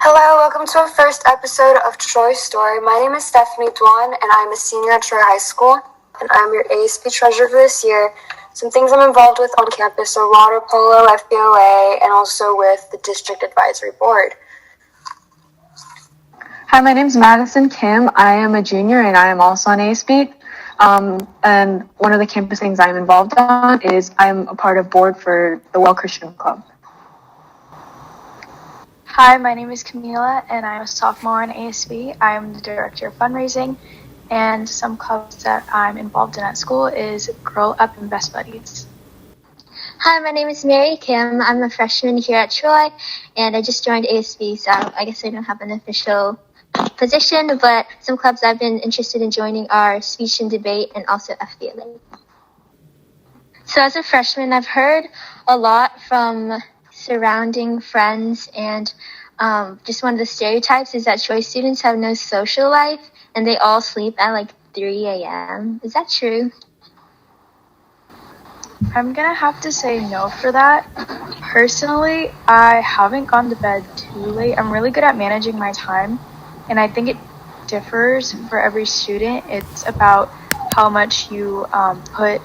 Hello, welcome to our first episode of Troy Story. My name is Stephanie Dwan, and I'm a senior at Troy High School, and I'm your ASB treasurer for this year. Some things I'm involved with on campus are water polo, FBOA, and also with the district advisory board. Hi, my name is Madison Kim. I am a junior, and I am also on ASB. And one of the campus things I'm involved on is I'm a part of board for the Well Christian Club. Hi, my name is Camila, and I'm a sophomore in ASB. I'm the director of fundraising, and some clubs that I'm involved in at school is Grow Up and Best Buddies. Hi, my name is Mary Kim. I'm a freshman here at Troy, and I just joined ASB, so I guess I don't have an official position, but some clubs I've been interested in joining are Speech and Debate and also FBLA. So as a freshman, I've heard a lot from surrounding friends, and just one of the stereotypes is that Troy students have no social life and they all sleep at like 3 a.m. Is that true? I'm gonna have to say no for that. Personally, I haven't gone to bed too late. I'm really good at managing my time, and I think it differs for every student. It's about how much you put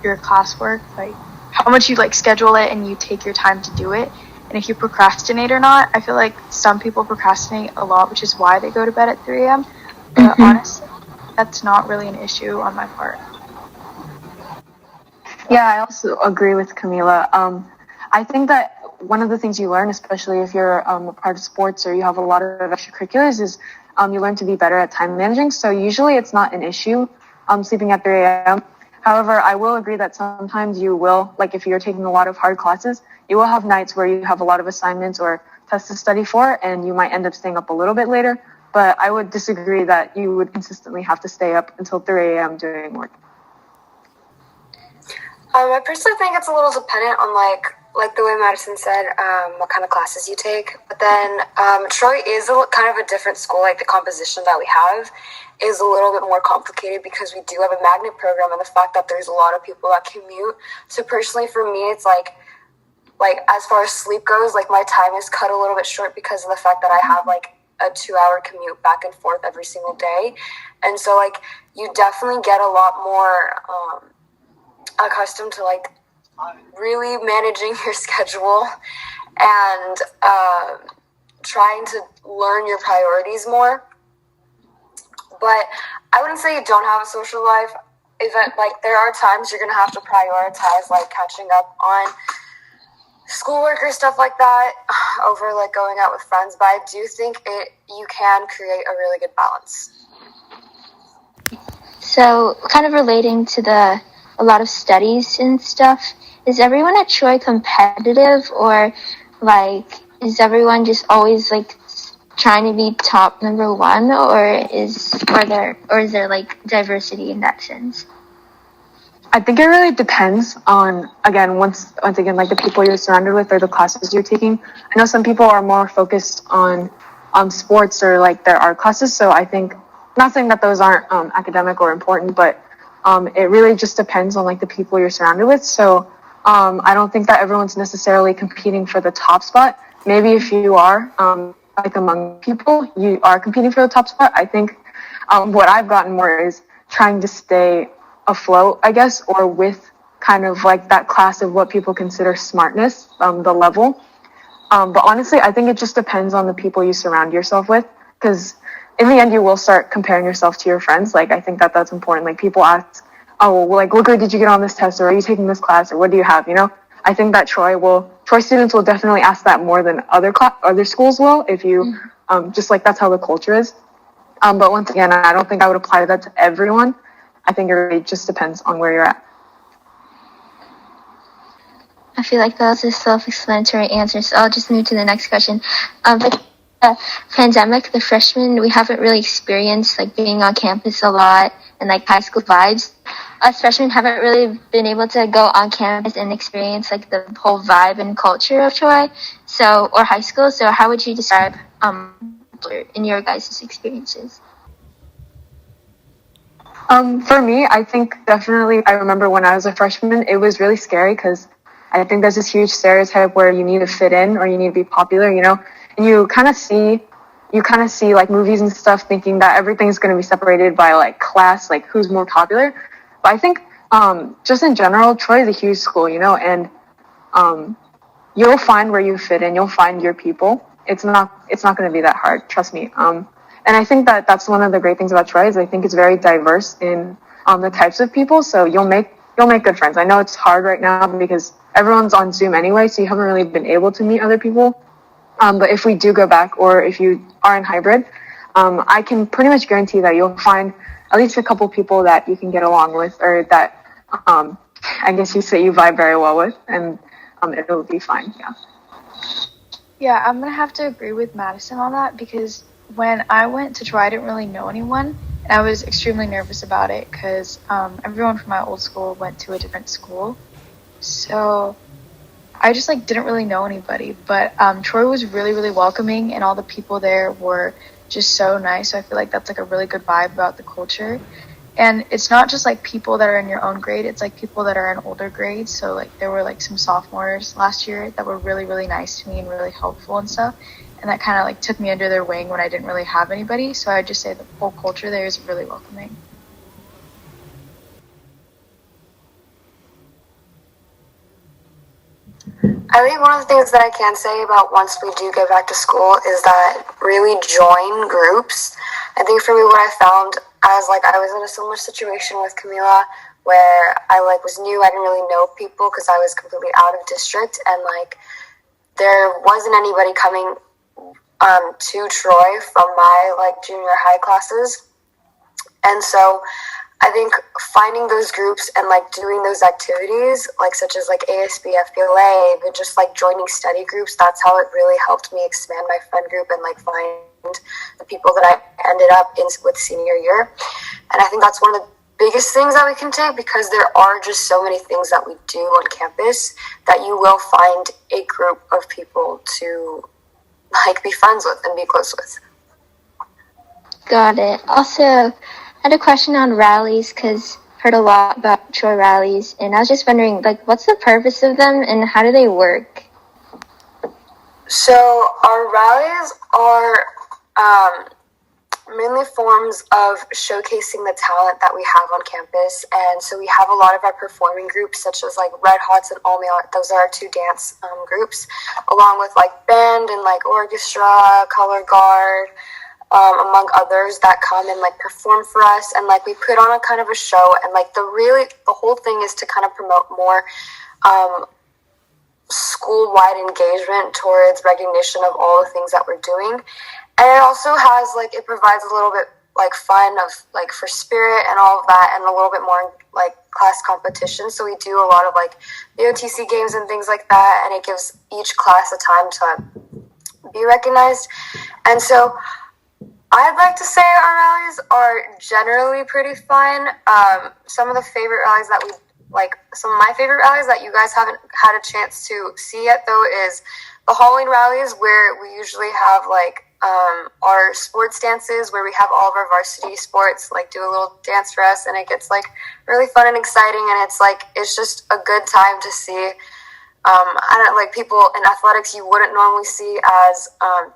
your classwork, like how much you schedule it and you take your time to do it, and if you procrastinate or not. I feel like some people procrastinate a lot, which is why they go to bed at 3 a.m. But honestly, that's not really an issue on my part. Yeah, I also agree with Camila. I think that one of the things you learn, especially if you're a part of sports or you have a lot of extracurriculars, is you learn to be better at time managing. So usually it's not an issue sleeping at 3 a.m. However, I will agree that sometimes you will, like if you're taking a lot of hard classes, you will have nights where you have a lot of assignments or tests to study for, and you might end up staying up a little bit later. But I would disagree that you would consistently have to stay up until 3 a.m. doing work. I personally think it's a little dependent on like the way Madison said, what kind of classes you take. But then Troy is kind of a different school. Like the composition that we have is a little bit more complicated because we do have a magnet program, and the fact that there's a lot of people that commute. So personally for me, it's like as far as sleep goes, like my time is cut a little bit short because of the fact that I have like a 2-hour commute back and forth every single day. And so like you definitely get a lot more accustomed to like really managing your schedule and trying to learn your priorities more. But I wouldn't say you don't have a social life. There are times you're gonna have to prioritize like catching up on schoolwork or stuff like that over like going out with friends. But I do think you can create a really good balance. So kind of relating to a lot of studies and stuff, is everyone at Troy competitive, or is everyone just always trying to be top number one, or is there like diversity in that sense? I think it really depends on, once again, like the people you're surrounded with or the classes you're taking. I know some people are more focused on sports or like their art classes. So I think, not saying that those aren't academic or important, but it really just depends on like the people you're surrounded with. So I don't think that everyone's necessarily competing for the top spot. Maybe if you are among people, you are competing for the top spot. I think what I've gotten more is trying to stay afloat, I guess, or with kind of like that class of what people consider smartness, the level. But honestly, I think it just depends on the people you surround yourself with, because in the end, you will start comparing yourself to your friends. Like, I think that that's important. Like, people ask, oh, well, like, what grade did you get on this test? Or are you taking this class? Or what do you have? You know, I think that Troy students will definitely ask that more than other schools will, if you, just like that's how the culture is. But once again, I don't think I would apply that to everyone. I think it really just depends on where you're at. I feel like that was a self-explanatory answer, so I'll just move to the next question. But the pandemic, the freshmen, we haven't really experienced like being on campus a lot and like high school vibes. Us freshmen haven't really been able to go on campus and experience like the whole vibe and culture of Troy, or high school. So how would you describe in your guys' experiences? For me, I think definitely, I remember when I was a freshman, it was really scary because I think there's this huge stereotype where you need to fit in or you need to be popular, you know, and you kind of see like movies and stuff thinking that everything's going to be separated by like class, like who's more popular. But I think just in general, Troy is a huge school, and you'll find where you fit in. You'll find your people. It's not going to be that hard. Trust me. And I think that that's one of the great things about Troy is I think it's very diverse in the types of people. So you'll make good friends. I know it's hard right now because everyone's on Zoom anyway, so you haven't really been able to meet other people. But if we do go back, or if you are in hybrid, I can pretty much guarantee that you'll find at least a couple people that you can get along with, or that I guess you vibe very well with, and it'll be fine. Yeah. Yeah, I'm gonna have to agree with Madison on that because when I went to Troy, I didn't really know anyone, and I was extremely nervous about it because everyone from my old school went to a different school, so I just didn't really know anybody. But Troy was really, really welcoming, and all the people there were just so nice. So I feel like that's a really good vibe about the culture. And it's not just people that are in your own grade, it's people that are in older grades. So there were some sophomores last year that were really, really nice to me and really helpful and stuff. And that kind of took me under their wing when I didn't really have anybody. So I'd just say the whole culture there is really welcoming. I think one of the things that I can say about once we do get back to school is that really join groups. I think for me, what I found as I was in a similar situation with Camila, where I was new, I didn't really know people because I was completely out of district, and there wasn't anybody coming to Troy from my junior high classes, and so I think finding those groups and doing those activities such as ASB, FBLA, but just joining study groups, that's how it really helped me expand my friend group and find the people that I ended up in with senior year. And I think that's one of the biggest things that we can take, because there are just so many things that we do on campus that you will find a group of people to be friends with and be close with. Got it. Also, I had a question on rallies because I've heard a lot about Troy rallies, and I was just wondering, what's the purpose of them and how do they work? So our rallies are mainly forms of showcasing the talent that we have on campus, and so we have a lot of our performing groups such as Red Hots and All Male. Those are our two dance groups, along with band and orchestra, color guard, among others that come and perform for us, and we put on a kind of a show, and the whole thing is to kind of promote more school-wide engagement towards recognition of all the things that we're doing. And it also has it provides a little bit fun of for spirit and all of that, and a little bit more class competition. So we do a lot of the OTC games and things like that, and it gives each class a time to be recognized. And so I'd like to say our rallies are generally pretty fun. Some of the favorite rallies that some of my favorite rallies that you guys haven't had a chance to see yet, though, is the Halloween rallies, where we usually have our sports dances, where we have all of our varsity sports do a little dance for us, and it gets really fun and exciting, and it's just a good time to see. I don't people in athletics you wouldn't normally see as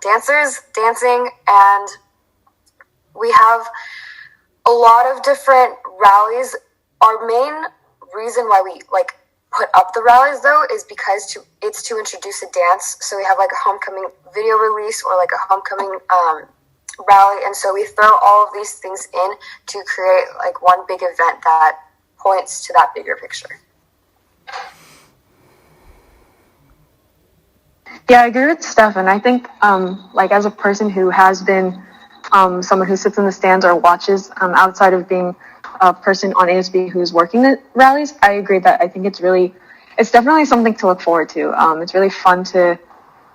dancers dancing, and we have a lot of different rallies. Our main reason why we put up the rallies, though, is because it's to introduce a dance. So we have a homecoming video release or a homecoming rally, and so we throw all of these things in to create one big event that points to that bigger picture. Yeah, I agree with Steph, and I think as a person who has been someone who sits in the stands or watches outside of being a person on ASB who's working the rallies, I agree that I think it's definitely something to look forward to. It's really fun to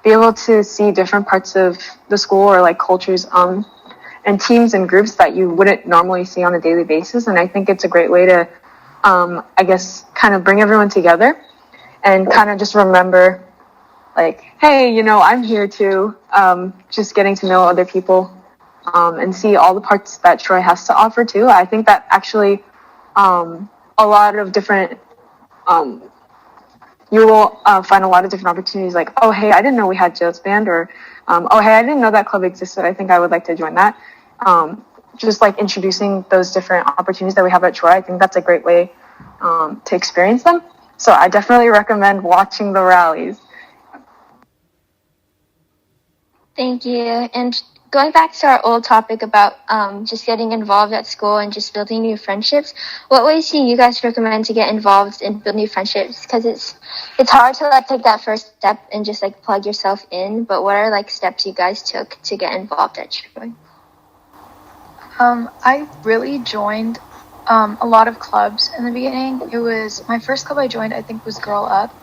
be able to see different parts of the school or cultures and teams and groups that you wouldn't normally see on a daily basis. And I think it's a great way to, I guess, kind of bring everyone together and kind of just remember, hey, I'm here too. Just getting to know other people. And see all the parts that Troy has to offer too. I think that actually a lot of different you will find a lot of different opportunities like, oh, hey, I didn't know we had jazz band, or oh, hey, I didn't know that club existed. I think I would like to join that. Just like introducing those different opportunities that we have at Troy, I think that's a great way to experience them. So I definitely recommend watching the rallies. Thank you. And going back to our old topic about just getting involved at school and just building new friendships, what ways do you guys recommend to get involved and build new friendships? Because it's hard to like take that first step and just like plug yourself in. But what are like steps you guys took to get involved at Troy? I really joined a lot of clubs in the beginning. It was my first club I joined, I think, was Girl Up.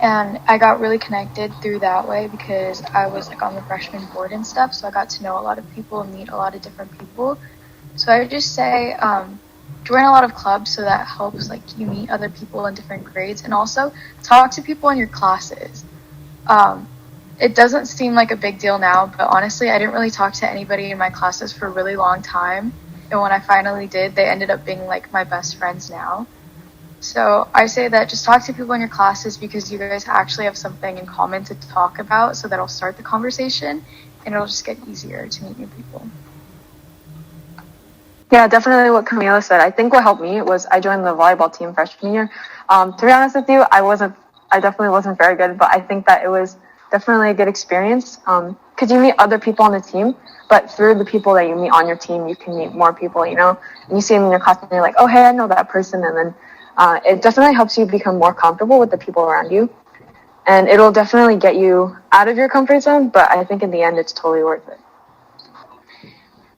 And I got really connected through that way because I was like on the freshman board and stuff. So I got to know a lot of people and meet a lot of different people. So I would just say join a lot of clubs so that helps like you meet other people in different grades, and also talk to people in your classes. It doesn't seem like a big deal now, but honestly, I didn't really talk to anybody in my classes for a really long time. And when I finally did, they ended up being like my best friends now. So I say that just talk to people in your classes because you guys actually have something in common to talk about, so that'll start the conversation and it'll just get easier to meet new people. Yeah, definitely what Camila said. I think what helped me was I joined the volleyball team freshman year. To be honest with you, I definitely wasn't very good, but I think that it was definitely a good experience because you meet other people on the team, but through the people that you meet on your team, you can meet more people, you know, and you see them in your class and you're like, oh, hey, I know that person. And then it definitely helps you become more comfortable with the people around you, and it'll definitely get you out of your comfort zone, but I think in the end, it's totally worth it.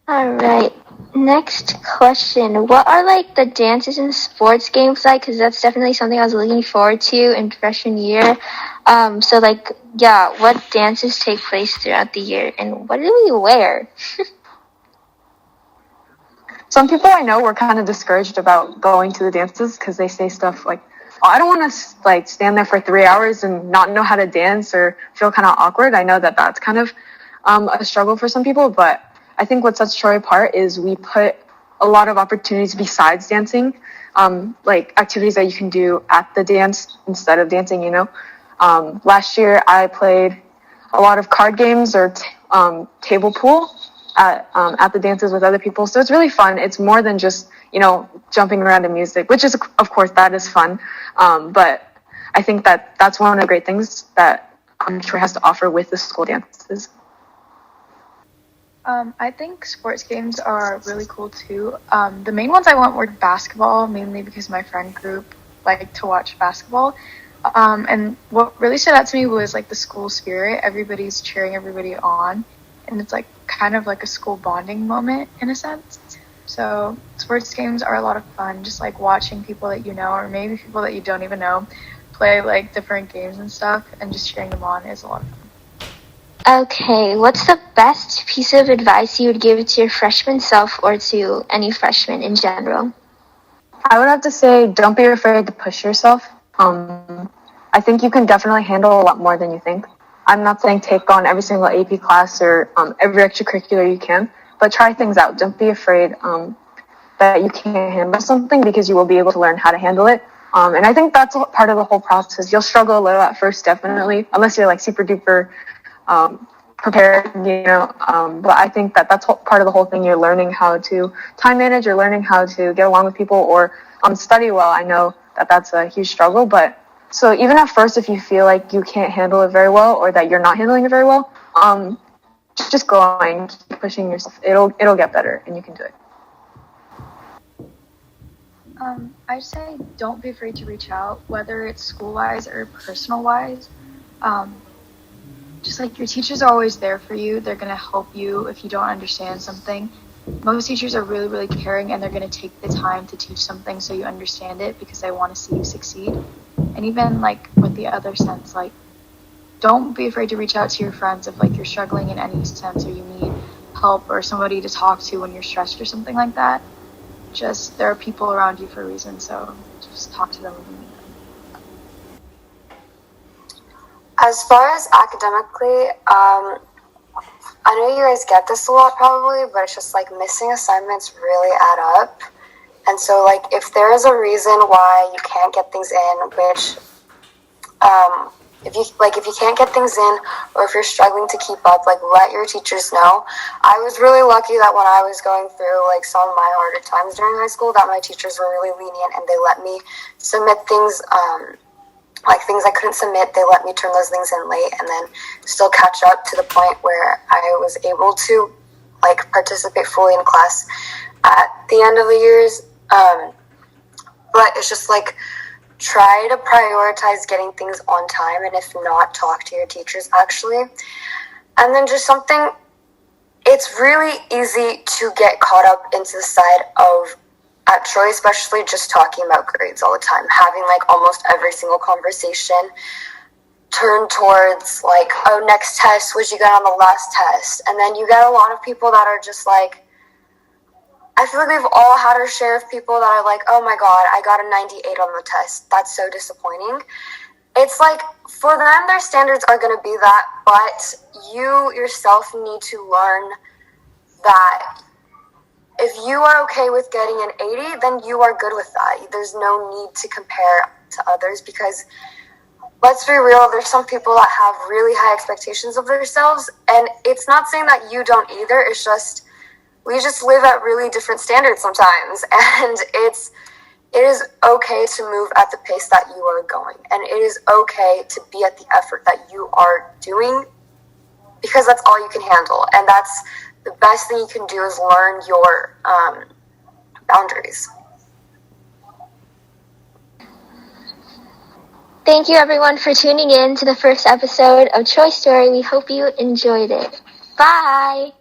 All right. Next question. What are like the dances and sports games like? Because that's definitely something I was looking forward to in freshman year. So like, yeah, what dances take place throughout the year and what do we wear? Some people I know were kind of discouraged about going to the dances because they say stuff like, oh, I don't want to like stand there for 3 hours and not know how to dance or feel kind of awkward. I know that that's kind of a struggle for some people, but I think what sets Troy apart is we put a lot of opportunities besides dancing, like activities that you can do at the dance instead of dancing, you know. Last year I played a lot of card games or table pool at the dances with other people. So it's really fun. It's more than just, you know, jumping around to music, which is, of course, that is fun. But I think that that's one of the great things that Troy has to offer with the school dances. I think sports games are really cool too. The main ones I went were basketball, mainly because my friend group liked to watch basketball. And what really stood out to me was like the school spirit. Everybody's cheering everybody on, and it's like kind of like a school bonding moment in a sense. So sports games are a lot of fun, just like watching people that you know or maybe people that you don't even know play like different games and stuff, and just cheering them on is a lot of fun. Okay, what's the best piece of advice you would give to your freshman self or to any freshman in general? I would have to say, don't be afraid to push yourself. I think you can definitely handle a lot more than you think. I'm not saying take on every single AP class or every extracurricular you can, but try things out. Don't be afraid that you can't handle something, because you will be able to learn how to handle it. And I think that's part of the whole process. You'll struggle a little at first, definitely, unless you're like super duper prepared, you know, but I think that that's part of the whole thing. You're learning how to time manage, you're learning how to get along with people or study well. I know that that's a huge struggle, but so even at first, if you feel like you can't handle it very well or that you're not handling it very well, just go on, keep pushing yourself. It'll get better and you can do it. I'd say don't be afraid to reach out, whether it's school-wise or personal-wise. Just like your teachers are always there for you. They're going to help you if you don't understand something. Most teachers are really, really caring, and they're going to take the time to teach something so you understand it because they want to see you succeed. And even like with the other sense, like don't be afraid to reach out to your friends if like you're struggling in any sense or you need help or somebody to talk to when you're stressed or something like that. Just there are people around you for a reason, so just talk to them when you need them. As far as academically, I know you guys get this a lot probably, but it's just like missing assignments really add up. And so like if there is a reason why you can't get things in, which if you can't get things in, or if you're struggling to keep up, like, let your teachers know. I was really lucky that when I was going through like some of my harder times during high school, that my teachers were really lenient and they let me submit things, like things I couldn't submit. They let me turn those things in late and then still catch up to the point where I was able to like participate fully in class at the end of the years. But it's just like, try to prioritize getting things on time, and if not, talk to your teachers actually. And then just something, it's really easy to get caught up into the side of, at Troy especially, just talking about grades all the time, having like almost every single conversation turn towards like, oh, next test, what'd you get on the last test? And then you get a lot of people that are just like, I feel like we've all had our share of people that are like, oh my god, I got a 98 on the test. That's so disappointing. It's like, for them, their standards are going to be that, but you yourself need to learn that if you are okay with getting an 80, then you are good with that. There's no need to compare to others, because let's be real, there's some people that have really high expectations of themselves, and it's not saying that you don't either. It's just, we just live at really different standards sometimes, and it is okay to move at the pace that you are going, and it is okay to be at the effort that you are doing, because that's all you can handle, and that's the best thing you can do, is learn your boundaries. Thank you everyone for tuning in to the first episode of Troy Story. We hope you enjoyed it. Bye!